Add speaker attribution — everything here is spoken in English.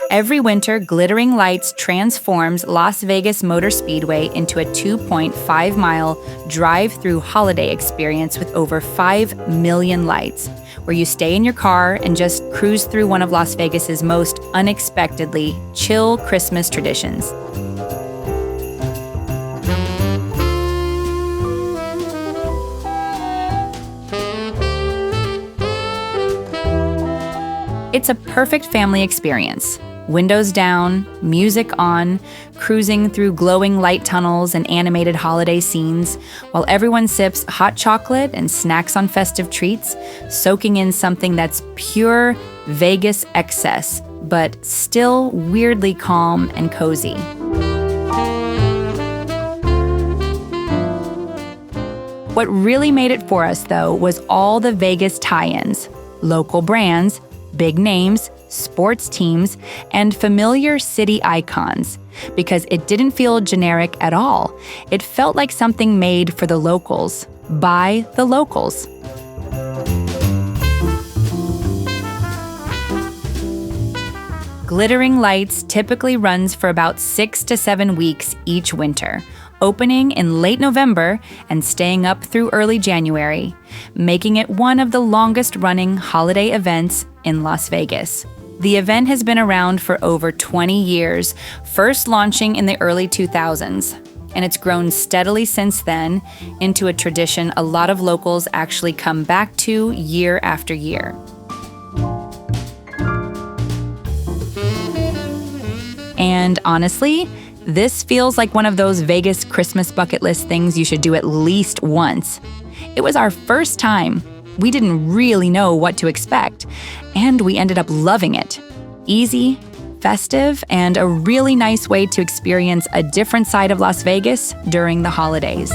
Speaker 1: Every winter, Glittering Lights transforms Las Vegas Motor Speedway into a 2.5-mile drive-through holiday experience with over 5 million lights, where you stay in your car and just cruise through one of Las Vegas's most unexpectedly chill Christmas traditions. It's a perfect family experience. Windows down, music on, cruising through glowing light tunnels and animated holiday scenes, while everyone sips hot chocolate and snacks on festive treats, soaking in something that's pure Vegas excess, but still weirdly calm and cozy. What really made it for us, though, was all the Vegas tie-ins, local brands, big names, sports teams, and familiar city icons, because it didn't feel generic at all. It felt like something made for the locals, by the locals. Glittering Lights typically runs for about 6 to 7 weeks each winter, opening in late November and staying up through early January, making it one of the longest-running holiday events in Las Vegas. The event has been around for over 20 years, first launching in the early 2000s, and it's grown steadily since then into a tradition a lot of locals actually come back to year after year. And honestly, this feels like one of those Vegas Christmas bucket list things you should do at least once. It was our first time. We didn't really know what to expect, and we ended up loving it. Easy, festive, and a really nice way to experience a different side of Las Vegas during the holidays.